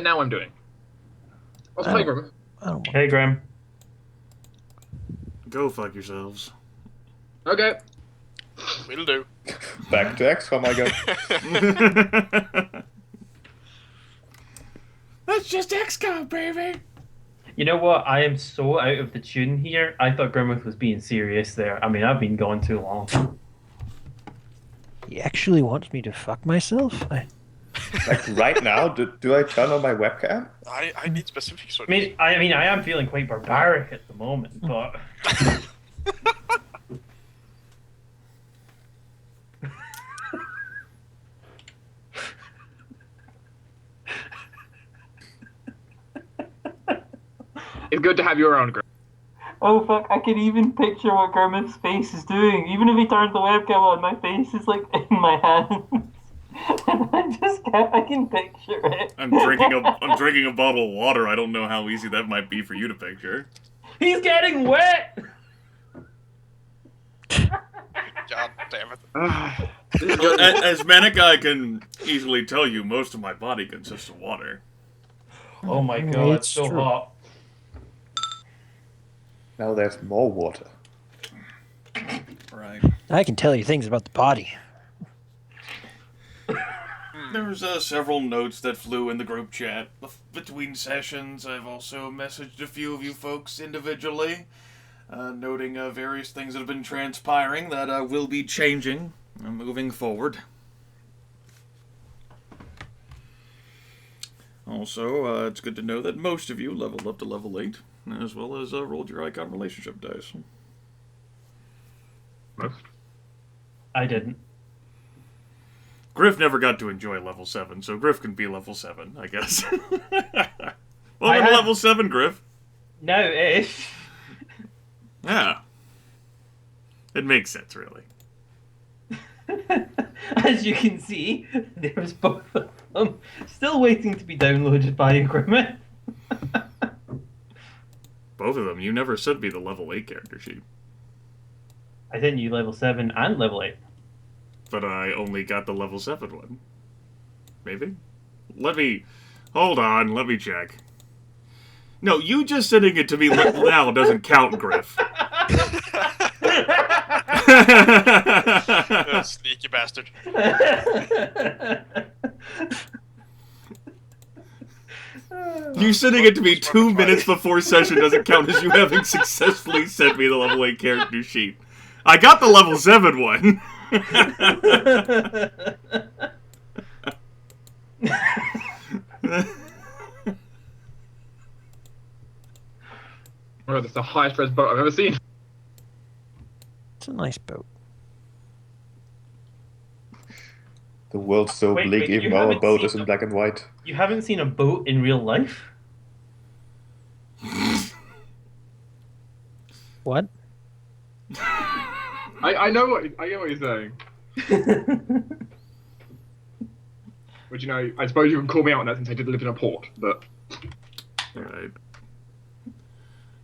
Now I'm doing. What's playing, Grim? Hey, Graham. Go fuck yourselves. Okay. Will do. Back to XCOM I go. That's just XCOM, baby! You know what? I am so out of the tune here. I thought Grimith was being serious there. I mean, I've been gone too long. He actually wants me to fuck myself? Like right now, do I turn on my webcam? I need specifics on I mean, I am feeling quite barbaric at the moment, but... It's good to have your own, Grim. Oh fuck, I can even picture what Grimith's face is doing. Even if he turns the webcam on, my face is like in my hands. And I can picture it. I'm drinking a bottle of water. I don't know how easy that might be for you to picture. He's getting wet! God damn it. As Manaki, I can easily tell you, most of my body consists of water. Oh my god, it's so true. hot. Now there's more water. Right. I can tell you things about the body. There's several notes that flew in the group chat between sessions. I've also messaged a few of you folks individually, noting various things that have been transpiring that will be changing moving forward. Also, it's good to know that most of you leveled up to level 8, as well as rolled your icon relationship dice. Most. I didn't. Gryph never got to enjoy level 7, so Gryph can be level 7, I guess. Welcome to level 7, Gryph. Now-ish. Yeah. It makes sense, really. As you can see, there's both of them still waiting to be downloaded by Grimith. Both of them. You never sent me the level 8 character sheet. I sent you level 7 and level 8. But I only got the level 7 one. Maybe? Hold on, let me check. No, you just sending it to me now doesn't count, Gryph. Sneaky bastard. You sending it to me 2 minutes before session doesn't count as you having successfully sent me the level 8 character sheet. I got the level 7 one. Oh, that's the highest res boat I've ever seen. It's a nice boat. The world's so Wait, bleak, wait, even you though our haven't boat seen is in them? black and white. You haven't seen a boat in real life? What? I get what you're saying. But you know, I suppose you can call me out on that since I did live in a port, but... Alright.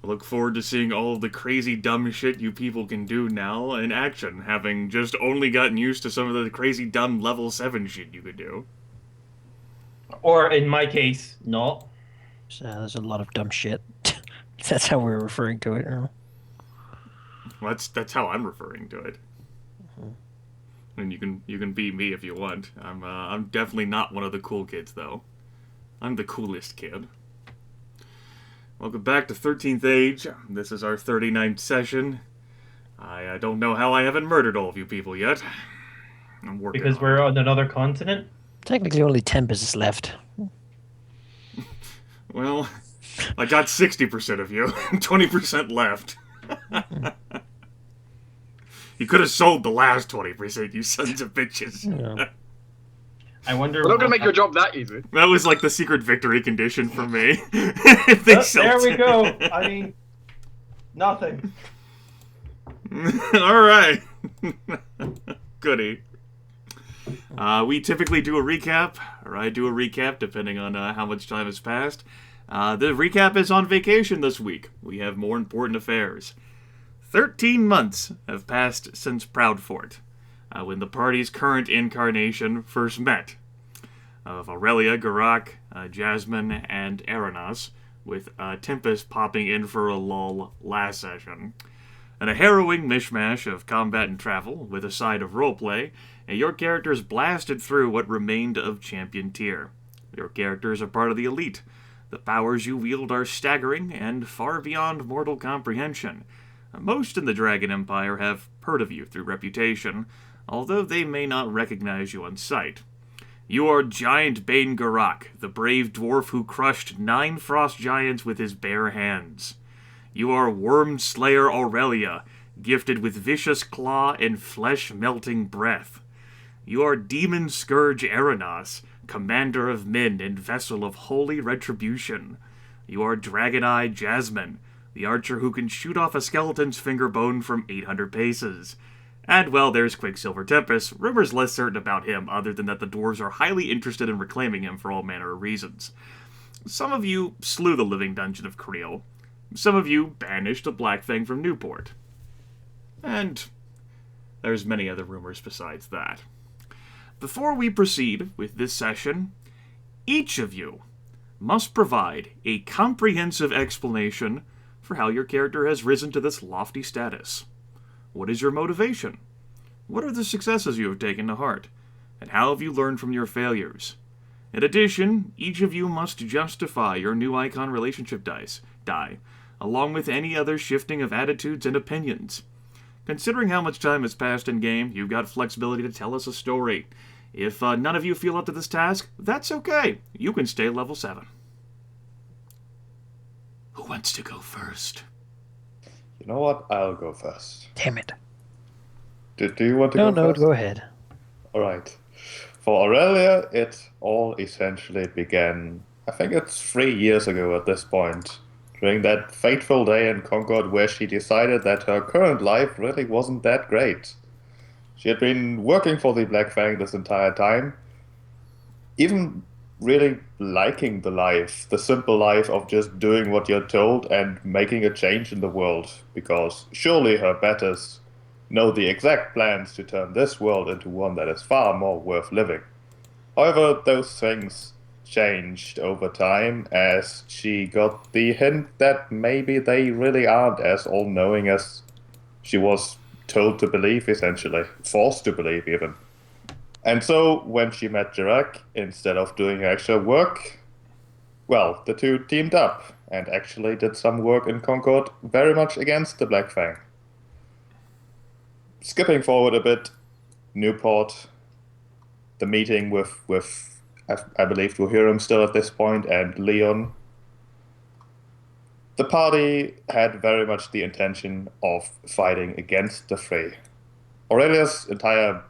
I look forward to seeing all of the crazy dumb shit you people can do now in action, having just only gotten used to some of the crazy dumb level 7 shit you could do. Or, in my case, not. So, there's a lot of dumb shit. That's how we're referring to it. Well, that's how I'm referring to it. And you can be me if you want. I'm definitely not one of the cool kids, though. I'm the coolest kid. Welcome back to 13th Age. This is our 39th session. I don't know how I haven't murdered all of you people yet. I'm working Because on we're it. on another continent? Technically, only Tempus is left. Well, I got 60% of you, and 20% left. You could have sold the last 20%, you sons of bitches. Yeah. I wonder... We're not going to make your job that easy. That was like the secret victory condition for me. If they sell there we it. go. I mean, nothing. Alright. Goody. We typically do a recap, or I do a recap, depending on how much time has passed. The recap is on vacation this week. We have more important affairs. 13 months have passed since Proudfort, when the party's current incarnation first met. Of Aurelia, Geráck, Jasmine, and Aranas, with Tempus popping in for a lull last session. And a harrowing mishmash of combat and travel, with a side of roleplay, and your characters blasted through what remained of champion tier. Your characters are part of the elite. The powers you wield are staggering and far beyond mortal comprehension. Most in the Dragon Empire have heard of you through reputation, although they may not recognize you on sight. You are Giant Bane Geráck, the brave dwarf who crushed 9 frost giants with his bare hands. You are Worm Slayer Aurelia, gifted with vicious claw and flesh-melting breath. You are Demon Scourge Aranas, commander of men and vessel of holy retribution. You are Dragon-Eye Jasmine, the archer who can shoot off a skeleton's finger bone from 800 paces. And, well, there's Quicksilver Tempus. Rumors less certain about him, other than that the dwarves are highly interested in reclaiming him for all manner of reasons. Some of you slew the living dungeon of Creel. Some of you banished a Blackfang from Newport. And there's many other rumors besides that. Before we proceed with this session, each of you must provide a comprehensive explanation for how your character has risen to this lofty status. What is your motivation? What are the successes you have taken to heart? And how have you learned from your failures? In addition, each of you must justify your new icon relationship die, along with any other shifting of attitudes and opinions. Considering how much time has passed in-game, you've got flexibility to tell us a story. If none of you feel up to this task, that's okay. You can stay level 7. Who wants to go first? You know what? I'll go first. Damn it. Do you want to No, go no, first? go ahead. Alright. For Aurelia, it all essentially began, I think it's 3 years ago at this point, during that fateful day in Concord where she decided that her current life really wasn't that great. She had been working for the Black Fang this entire time, even really liking the life, the simple life of just doing what you're told and making a change in the world, because surely her betters know the exact plans to turn this world into one that is far more worth living. However, those things changed over time as she got the hint that maybe they really aren't as all-knowing as she was told to believe, essentially. Forced to believe, even. And so, when she met Geráck, instead of doing extra work, well, the two teamed up and actually did some work in Concord very much against the Black Fang. Skipping forward a bit, Newport, the meeting with I believe Dwarf still at this point, and Leon. The party had very much the intention of fighting against the Free. Aurelia's entire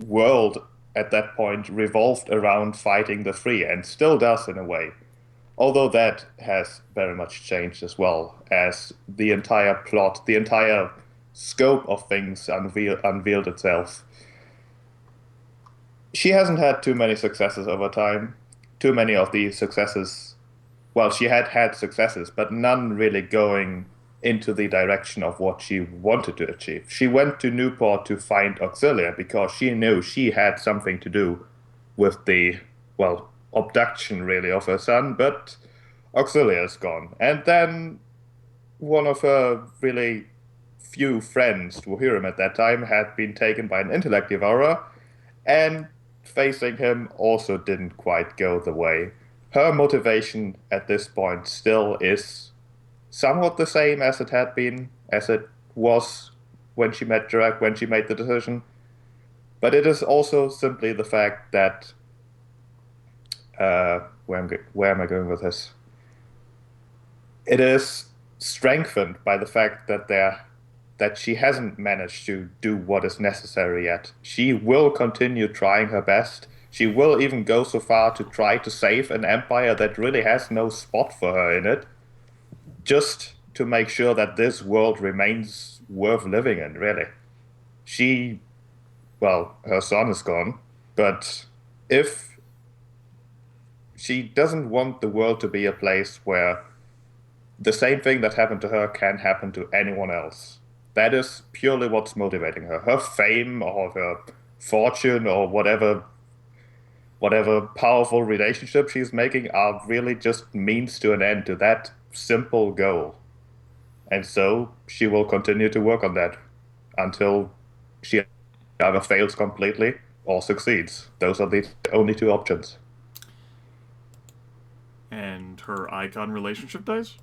world at that point revolved around fighting the Free, and still does in a way. Although that has very much changed as well, as the entire plot, the entire scope of things unveiled itself. She hasn't had too many successes over time. Too many of the successes, well, she had successes, but none really going into the direction of what she wanted to achieve. She went to Newport to find Aurelia because she knew she had something to do with the, well, abduction really of her son, but Aurelia is gone. And then one of her really few friends, Dwarf at that time, had been taken by an intellect devourer, and facing him also didn't quite go the way. Her motivation at this point still is somewhat the same as it had been, as it was when she met Geráck, when she made the decision. But it is also simply the fact that where am I going with this? It is strengthened by the fact that she hasn't managed to do what is necessary yet. She will continue trying her best. She will even go so far to try to save an empire that really has no spot for her in it, just to make sure that this world remains worth living in, really. Her son is gone, but if she doesn't want the world to be a place where the same thing that happened to her can happen to anyone else. That is purely what's motivating her. Her fame or her fortune or whatever whatever powerful relationship she's making are really just means to an end to that simple goal. And so she will continue to work on that until she either fails completely or succeeds. Those are the only two options. And her icon relationship dice?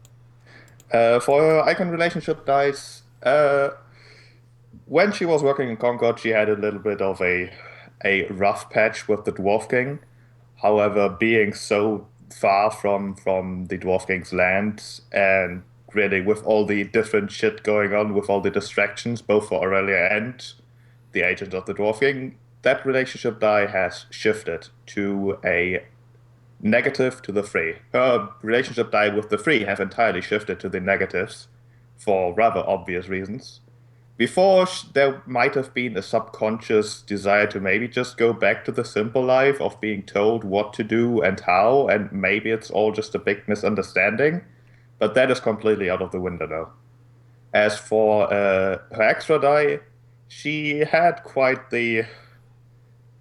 For her icon relationship dice, when she was working in Concord, she had a little bit of a rough patch with the Dwarf King. However, being so far from the Dwarf King's land, and really with all the different shit going on, with all the distractions, both for Aurelia and the agent of the Dwarf King, that relationship die has shifted to a negative to the 3. Her relationship die with the 3 have entirely shifted to the negatives for rather obvious reasons. Before, there might have been a subconscious desire to maybe just go back to the simple life of being told what to do and how, and maybe it's all just a big misunderstanding, but that is completely out of the window now. As for her extra die, she had quite the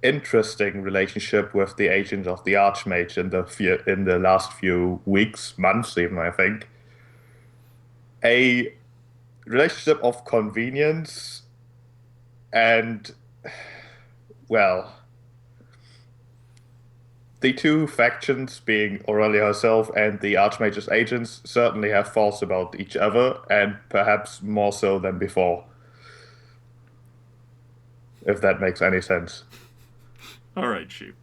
interesting relationship with the agent of the Archmage in the last few weeks, months even, I think. A relationship of convenience and, well, the two factions, being Aurelia herself and the Archmage's agents, certainly have thoughts about each other, and perhaps more so than before. If that makes any sense. Alright, Sheep.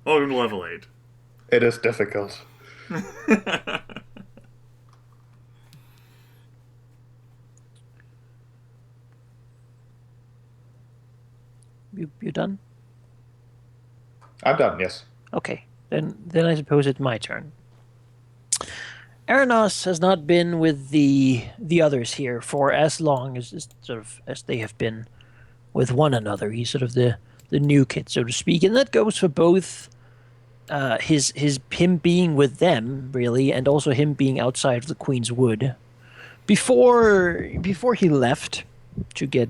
Welcome to level 8. It is difficult. You done? I'm done, yes. Okay, then I suppose it's my turn. Aranas has not been with the others here for as long as they have been with one another. He's sort of the new kid, so to speak, and that goes for both him being with them, really, and also him being outside of the Queen's Wood. Before he left to get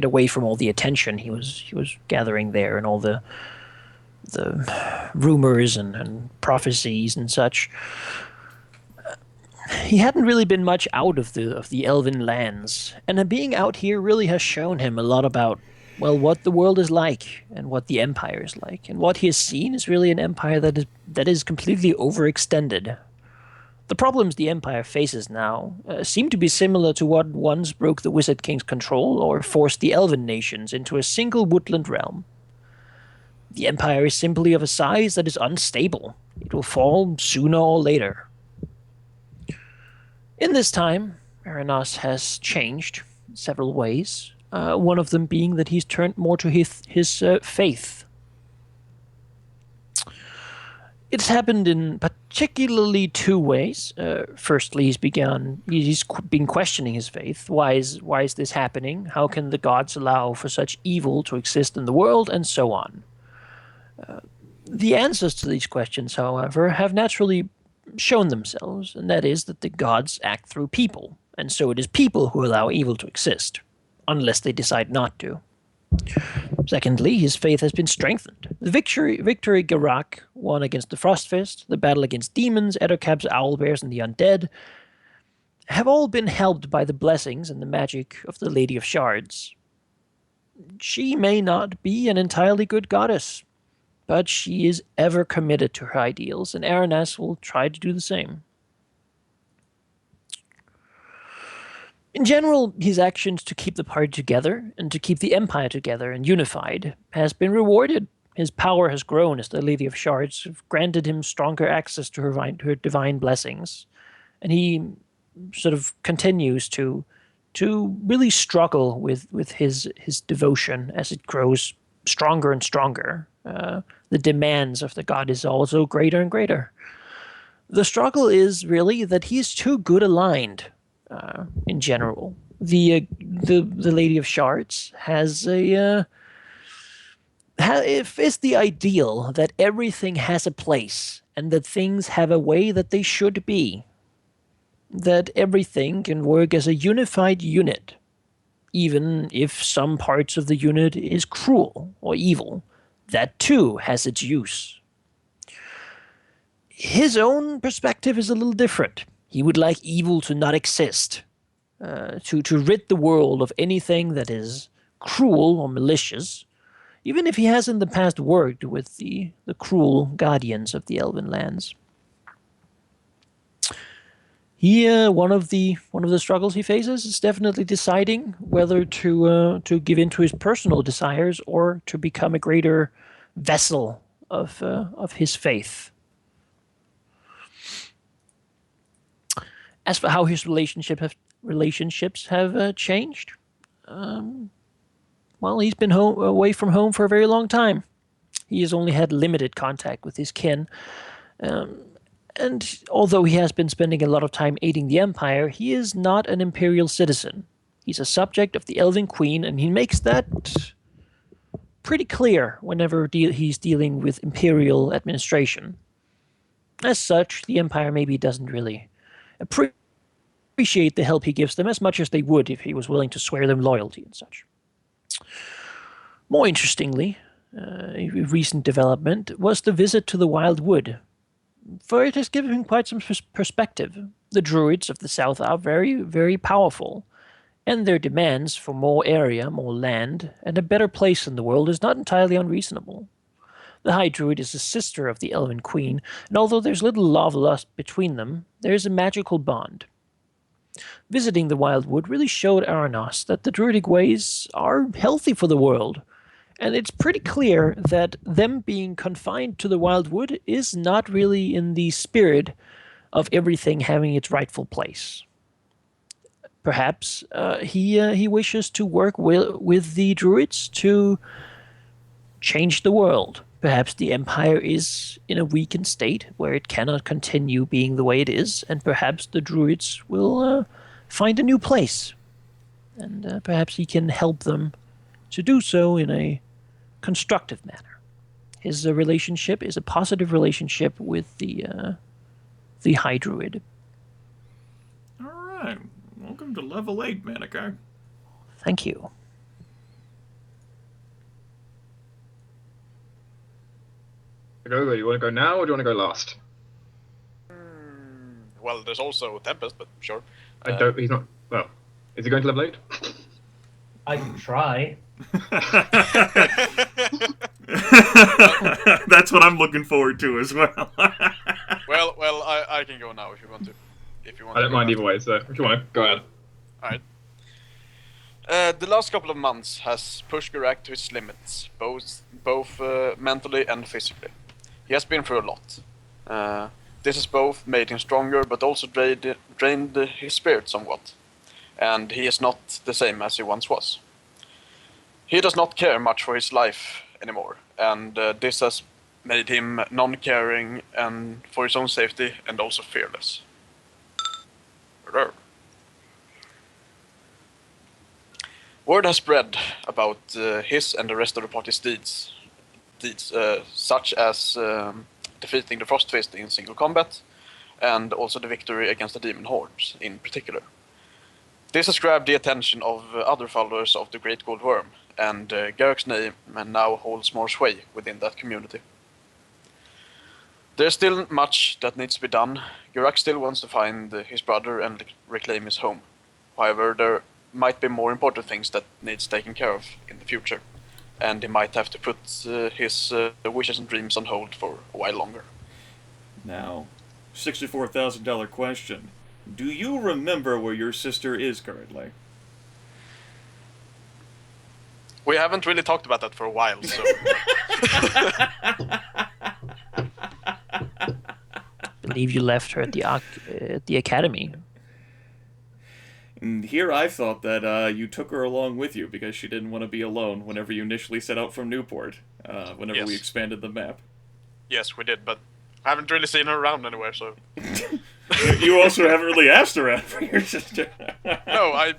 away from all the attention he was gathering there and all the rumors and prophecies and such, he hadn't really been much out of the elven lands, and being out here really has shown him a lot about, well, what the world is like and what the empire is like, and what he has seen is really an empire that is completely overextended. The problems the empire faces now seem to be similar to what once broke the Wizard King's control or forced the elven nations into a single woodland realm. The empire is simply of a size that is unstable. It will fall sooner or later. In this time, Aranas has changed in several ways, one of them being that he's turned more to his faith. It's happened in particularly two ways. Firstly, he's been questioning his faith. Why is this happening? How can the gods allow for such evil to exist in the world, and so on? The answers to these questions, however, have naturally shown themselves, and that is that the gods act through people, and so it is people who allow evil to exist, unless they decide not to. Secondly, his faith has been strengthened. The victory Geráck won against the Frostfist, the battle against demons, Ettercap's owlbears, and the undead have all been helped by the blessings and the magic of the Lady of Shards. She may not be an entirely good goddess, but she is ever committed to her ideals, and Aranas will try to do the same. In general, his actions to keep the party together and to keep the Empire together and unified has been rewarded. His power has grown as the Lady of Shards have granted him stronger access to her divine blessings, and he sort of continues to really struggle with his devotion as it grows stronger and stronger. The demands of the god is also greater and greater. The struggle is really that he's too good aligned. In general, the Lady of Shards has it's the ideal that everything has a place and that things have a way that they should be. That everything can work as a unified unit, even if some parts of the unit is cruel or evil. that too has its use. His own perspective is a little different. He would like evil to not exist, to rid the world of anything that is cruel or malicious, even if he has in the past worked with the cruel guardians of the Elven lands. One of the struggles he faces is definitely deciding whether to give in to his personal desires or to become a greater vessel of his faith. As for how his relationships have changed, well, he's been away from home for a very long time. He has only had limited contact with his kin. And although he has been spending a lot of time aiding the Empire, he is not an imperial citizen. He's a subject of the Elven Queen, and he makes that pretty clear whenever he's dealing with imperial administration. As such, the Empire maybe doesn't really appreciate the help he gives them as much as they would if he was willing to swear them loyalty and such. More interestingly, a recent development was the visit to the Wild Wood, for it has given him quite some perspective. The druids of the south are very, very powerful, and their demands for more area, more land, and a better place in the world is not entirely unreasonable. The High Druid is a sister of the Elven Queen, and although there's little love-lust between them, there is a magical bond. Visiting the Wild Wood really showed Aranas that the druidic ways are healthy for the world, and it's pretty clear that them being confined to the Wild Wood is not really in the spirit of everything having its rightful place. Perhaps he wishes to work with the druids to change the world. Perhaps the Empire is in a weakened state where it cannot continue being the way it is, and perhaps the druids will find a new place. And perhaps he can help them to do so in a constructive manner. His relationship is a positive relationship with the High Druid. All right. Welcome to level 8, Manaki. Thank you. Goger, you want to go now or do you want to go last? Well, there's also Tempus, but sure. He's not. Well, is he going to level 8? I can try. That's what I'm looking forward to as well. well, I can go now if you want to. I don't mind either way, so if you want to, go ahead. Alright. The last couple of months has pushed Geráck to his limits, both mentally and physically. He has been through a lot. This has both made him stronger, but also drained his spirit somewhat. And he is not the same as he once was. He does not care much for his life anymore, and this has made him non-caring and for his own safety, and also fearless. Word has spread about his and the rest of the party's deeds, such as defeating the Frostfist in single combat, and also the victory against the demon hordes in particular. This has grabbed the attention of other followers of the Great Gold Worm, and Geráck's name now holds more sway within that community. There's still much that needs to be done. Geráck still wants to find his brother and reclaim his home. However, there might be more important things that needs taken care of in the future, and he might have to put his wishes and dreams on hold for a while longer. Now, $64,000 question. Do you remember where your sister is currently? We haven't really talked about that for a while, so... I believe you left her at the academy. And here I thought that you took her along with you because she didn't want to be alone whenever you initially set out from Newport, whenever we expanded the map. Yes, we did, but I haven't really seen her around anywhere, so... You also haven't really asked around for your sister. No, I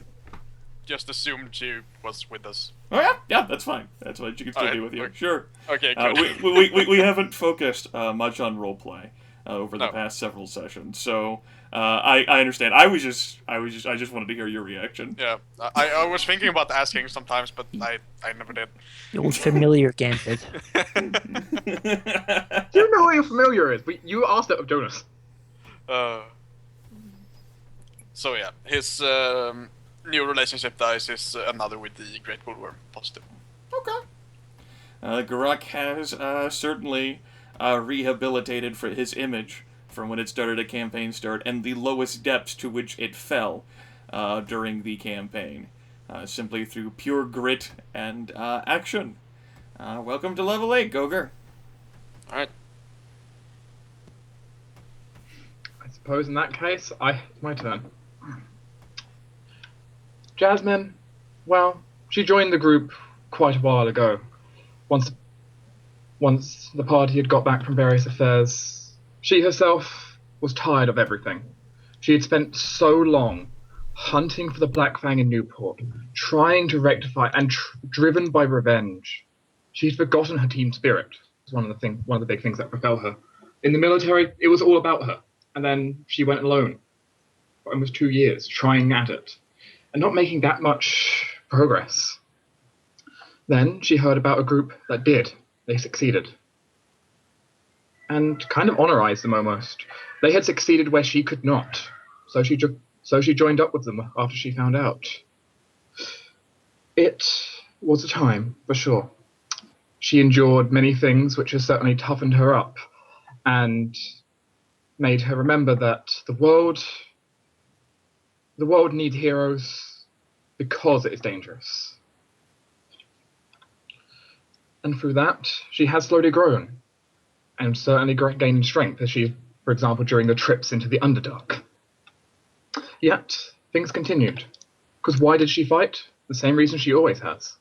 just assumed she was with us. Oh yeah, yeah, that's fine. That's fine. She can still be with you. Okay. Sure. Okay, good. We haven't focused much on roleplay. over the No. past several sessions. So I understand. I just wanted to hear your reaction. Yeah, I was thinking about asking sometimes, but I never did. The old familiar gambit. You know who your familiar is. You asked it of Jonas. So yeah, his new relationship dies is another with the Great Bullworm. Positive. Okay. Geráck has certainly rehabilitated for his image from when it started at campaign start and the lowest depths to which it fell during the campaign, simply through pure grit and action. Welcome to level 8, Goger. Alright. I suppose in that case, it's my turn. Jasmine, well, she joined the group quite a while ago. Once the party had got back from various affairs, she herself was tired of everything. She had spent so long hunting for the Black Fang in Newport, trying to rectify and driven by revenge. She'd forgotten her team spirit. It was one of the big things that propelled her. In the military, it was all about her. And then she went alone for almost 2 years, trying at it, and not making that much progress. Then she heard about a group that did. They succeeded. And kind of honorized them almost. They had succeeded where she could not. So she joined up with them after she found out. It was a time, for sure. She endured many things which has certainly toughened her up and made her remember that the world needs heroes because it is dangerous. And through that, she has slowly grown, and certainly gained strength, as she, for example, during the trips into the Underdark. Yet, things continued. Because why did she fight? The same reason she always has.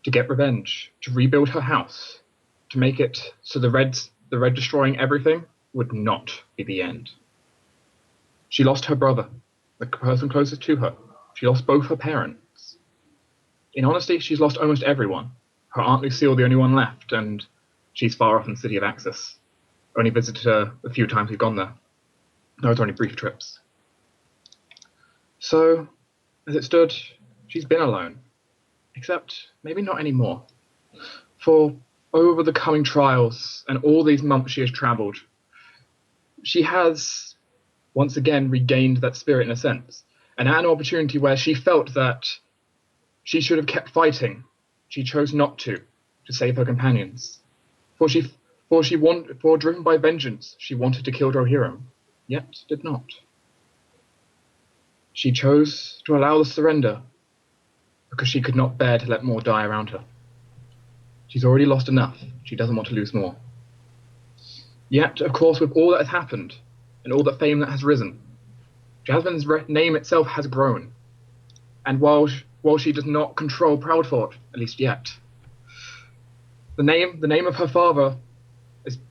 To get revenge, to rebuild her house, to make it so the Red destroying everything would not be the end. She lost her brother, the person closest to her. She lost both her parents. In honesty, she's lost almost everyone. Her Aunt Lucille, the only one left, and she's far off in the City of Axis. Only visited her a few times we've gone there. No, it's only brief trips. So, as it stood, she's been alone. Except, maybe not anymore. For over the coming trials and all these months she has travelled, she has once again regained that spirit in a sense. And at an opportunity where she felt that she should have kept fighting, she chose not to save her companions. For driven by vengeance, she wanted to kill Rohirrim, yet did not. She chose to allow the surrender because she could not bear to let more die around her. She's already lost enough. She doesn't want to lose more. Yet, of course, with all that has happened and all the fame that has risen, Jasmine's name itself has grown. And while she does not control Proudfort, at least yet, the name of her father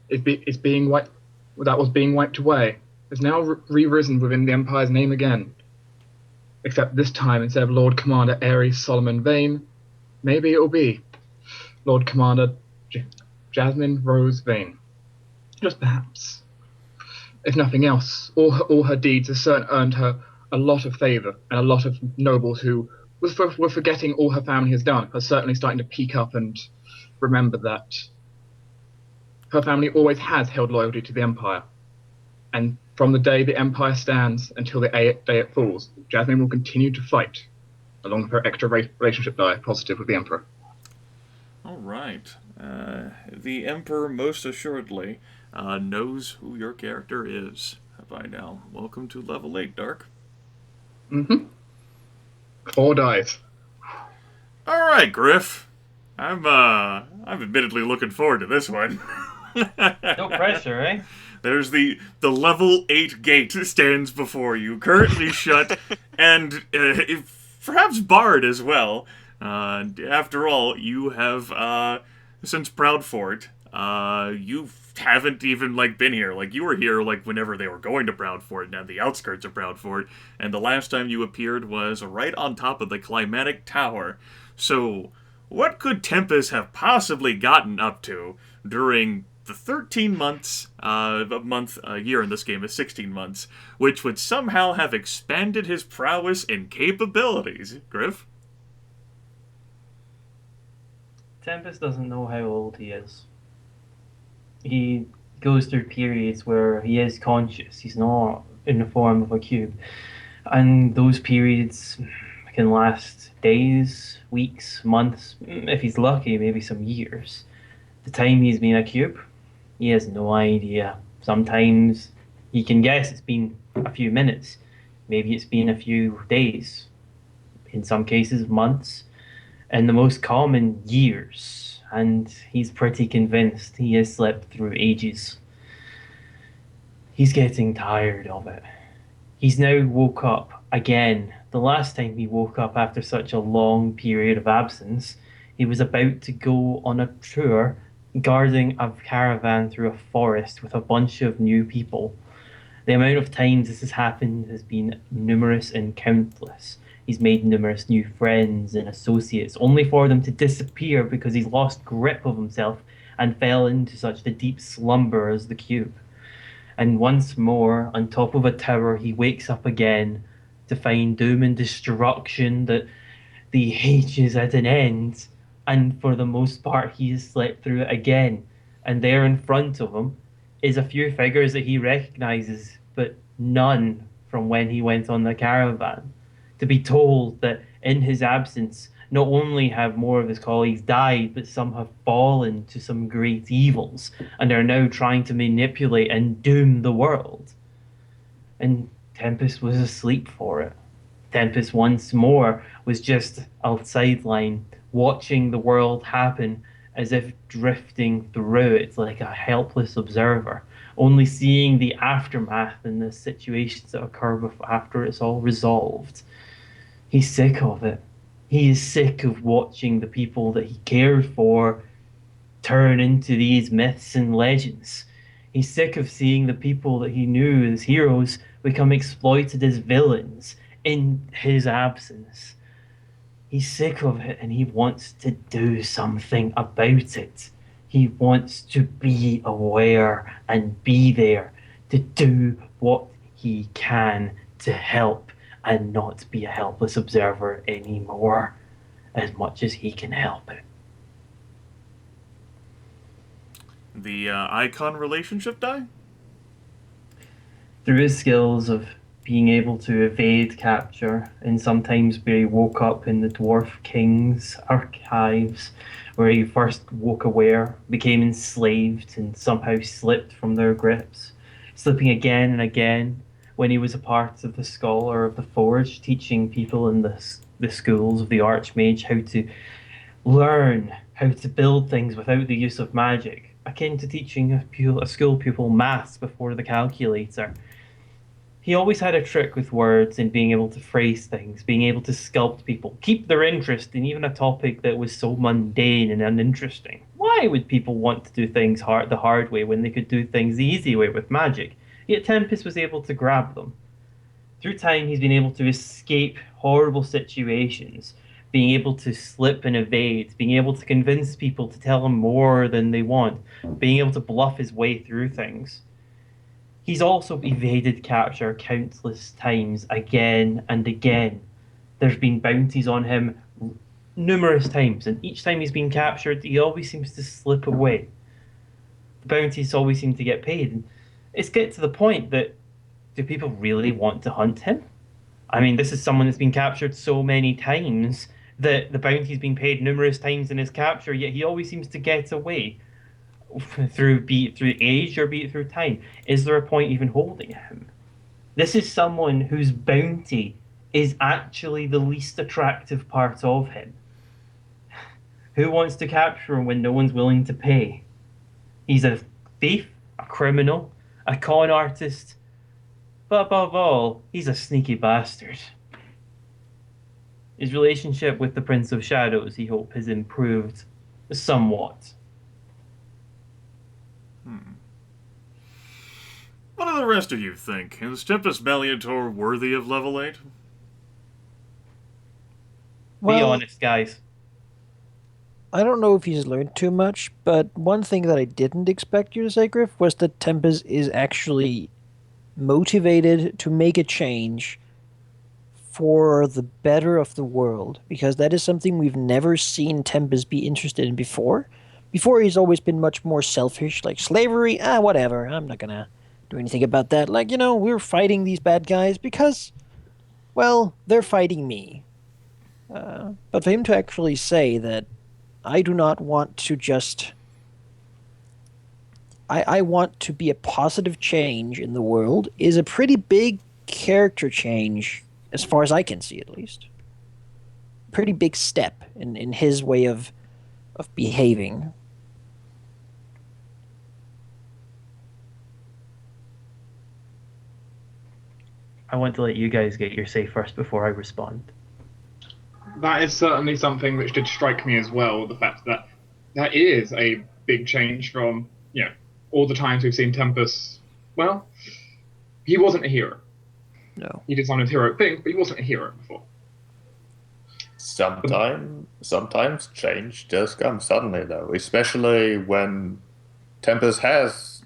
is being wiped. That was being wiped away. Is now re-risen within the Empire's name again. Except this time, instead of Lord Commander Ares Solomon Vayne, maybe it will be Lord Commander Jasmine Rose Vayne. Just perhaps. If nothing else, all her deeds have certainly earned her a lot of favour, and a lot of nobles who were forgetting all her family has done are certainly starting to peak up and remember that her family always has held loyalty to the Empire. And from the day the Empire stands until the day it falls, Jasmine will continue to fight, along with her extra relationship die positive with the Emperor. All right. The Emperor most assuredly knows who your character is by now. Welcome to level 8, Dark. Mm-hmm. 4 dice. All right, Gryph. I'm admittedly looking forward to this one. No pressure, eh? There's the level 8 gate stands before you, currently shut, and perhaps barred as well. After all, you have, since Proudfort, you haven't even, been here. You were here, whenever they were going to Proudfort, and at the outskirts of Proudfort, and the last time you appeared was right on top of the Climatic Tower. So, what could Tempus have possibly gotten up to during the 13 months, a year in this game is 16 months, which would somehow have expanded his prowess and capabilities. Gryph? Tempus doesn't know how old he is. He goes through periods where he is conscious. He's not in the form of a cube. And those periods can last days, weeks, months, if he's lucky, maybe some years. The time he's been a cube, he has no idea. Sometimes he can guess it's been a few minutes. Maybe it's been a few days. In some cases, months. And the most common, years. And he's pretty convinced he has slept through ages. He's getting tired of it. He's now woke up again. The last time he woke up after such a long period of absence, he was about to go on a tour guarding a caravan through a forest with a bunch of new people. The amount of times this has happened has been numerous and countless. He's made numerous new friends and associates, only for them to disappear because he's lost grip of himself and fell into such a deep slumber as the cube. And once more, on top of a tower, he wakes up again to find doom and destruction, that the age is at an end, and for the most part, he has slept through it again. And there in front of him is a few figures that he recognizes, but none from when he went on the caravan. To be told that in his absence, not only have more of his colleagues died, but some have fallen to some great evils and are now trying to manipulate and doom the world. And Tempus was asleep for it. Tempus once more was just a sideline, watching the world happen as if drifting through it like a helpless observer, only seeing the aftermath and the situations that occur after it's all resolved. He's sick of it. He is sick of watching the people that he cared for turn into these myths and legends. He's sick of seeing the people that he knew as heroes become exploited as villains in his absence. He's sick of it and he wants to do something about it. He wants to be aware and be there to do what he can to help and not be a helpless observer anymore, as much as he can help it. The icon relationship die? Through his skills of being able to evade capture, and sometimes where he woke up in the Dwarf King's archives, where he first woke aware, became enslaved, and somehow slipped from their grips, slipping again and again, when he was a part of the Scholar of the Forge, teaching people in the schools of the Archmage how to learn how to build things without the use of magic, akin to teaching a school pupil maths before the calculator. He always had a trick with words and being able to phrase things, being able to sculpt people, keep their interest in even a topic that was so mundane and uninteresting. Why would people want to do things the hard way when they could do things the easy way with magic? Yet Tempus was able to grab them. Through time, he's been able to escape horrible situations, being able to slip and evade, being able to convince people to tell him more than they want, being able to bluff his way through things. He's also evaded capture countless times, again and again. There's been bounties on him numerous times, and each time he's been captured, he always seems to slip away. The bounties always seem to get paid, and it's get to the point that, do people really want to hunt him? I mean, this is someone that's been captured so many times that the bounty's been paid numerous times in his capture, yet he always seems to get away, be it through age or be it through time. Is there a point even holding him? This is someone whose bounty is actually the least attractive part of him. Who wants to capture him when no one's willing to pay? He's a thief, a criminal, a con artist, but above all, he's a sneaky bastard. His relationship with the Prince of Shadows, he hopes, has improved somewhat. What do the rest of you think? Is Tempus Malleator worthy of level 8? Be honest, guys. I don't know if he's learned too much, but one thing that I didn't expect you to say, Gryph, was that Tempus is actually motivated to make a change for the better of the world, because that is something we've never seen Tempus be interested in before. Before, he's always been much more selfish, like slavery, whatever, I'm not gonna do anything about that. Like, we're fighting these bad guys because, well, they're fighting me. But for him to actually say that I do not want to just. I want to be a positive change in the world is a pretty big character change, as far as I can see, at least. Pretty big step in his way of behaving. I want to let you guys get your say first before I respond. That is certainly something which did strike me as well. The fact that that is a big change from all the times we've seen Tempus. Well, he wasn't a hero. No. He did some of his heroic things, but he wasn't a hero before. Sometimes change does come suddenly, though, especially when Tempus has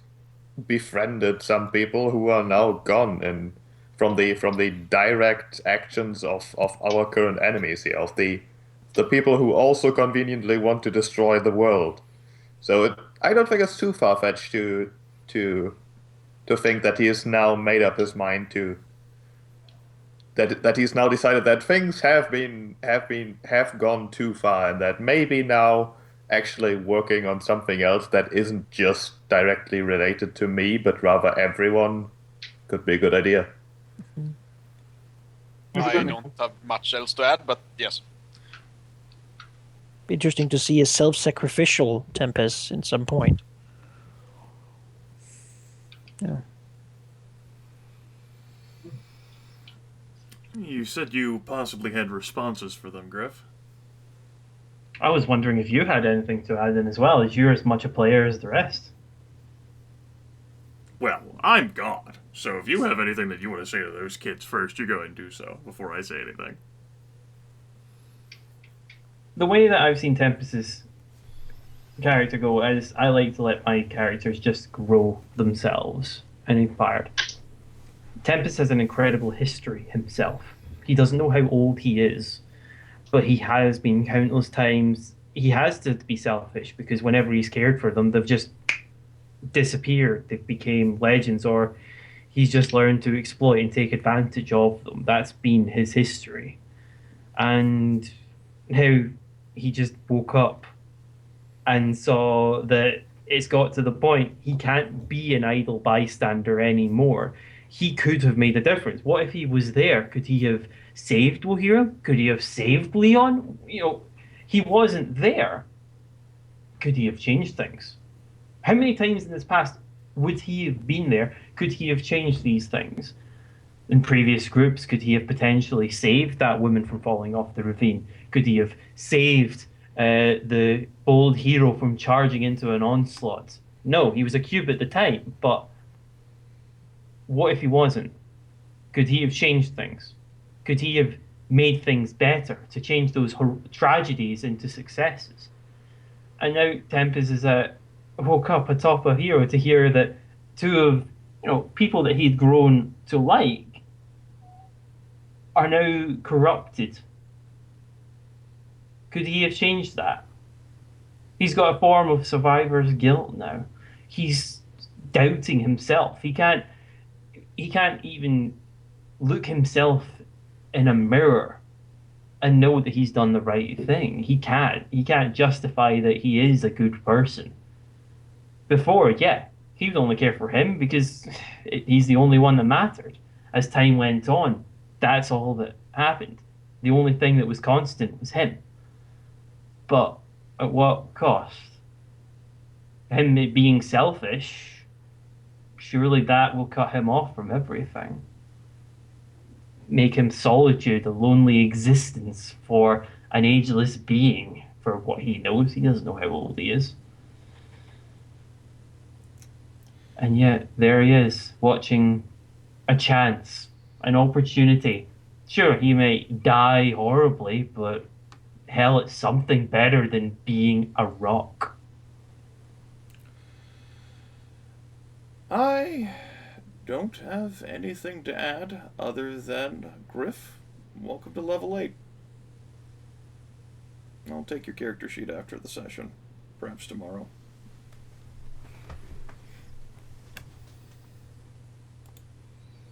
befriended some people who are now gone and from the direct actions of our current enemies here, of the people who also conveniently want to destroy the world. So I don't think it's too far-fetched to think that he has now made up his mind to that he's now decided that things have gone too far, and that maybe now actually working on something else that isn't just directly related to me, but rather everyone, could be a good idea. I don't have much else to add, but yes. Interesting to see a self-sacrificial Tempest in some point. Yeah. You said you possibly had responses for them, Gryph. I was wondering if you had anything to add in as well, as you're as much a player as the rest. Well, I'm God, so if you have anything that you want to say to those kids first, you go ahead and do so before I say anything. The way that I've seen Tempest's character go is I like to let my characters just grow themselves and inspired. Tempest has an incredible history himself. He doesn't know how old he is, but he has been countless times. He has to be selfish because whenever he's cared for them, they've just disappeared. They've become legends, or he's just learned to exploit and take advantage of them. That's been his history. And now he just woke up and saw that it's got to the point he can't be an idle bystander anymore. He could have made a difference. What if he was there? Could he have saved Wohira? Could he have saved Leon? He wasn't there. Could he have changed things? How many times in this past would he have been there? Could he have changed these things? In previous groups, could he have potentially saved that woman from falling off the ravine? Could he have saved the bold hero from charging into an onslaught? No, he was a cube at the time, but what if he wasn't? Could he have changed things? Could he have made things better to change those tragedies into successes? And now Tempest is woke up atop a hero to hear that two of people that he'd grown to like are now corrupted. Could he have changed that? He's got a form of survivor's guilt now. He's doubting himself. He can't even look himself in a mirror and know that he's done the right thing. He can't justify that he is a good person. Before, yeah, he would only care for him because he's the only one that mattered. As time went on, that's all that happened. The only thing that was constant was him. But at what cost? Him being selfish, surely that will cut him off from everything. Make him solitude, a lonely existence for an ageless being. For what he knows, he doesn't know how old he is. And yet, there he is, watching a chance, an opportunity. Sure, he may die horribly, but hell, it's something better than being a rock. I don't have anything to add other than Gryph, welcome to level 8. I'll take your character sheet after the session, perhaps tomorrow.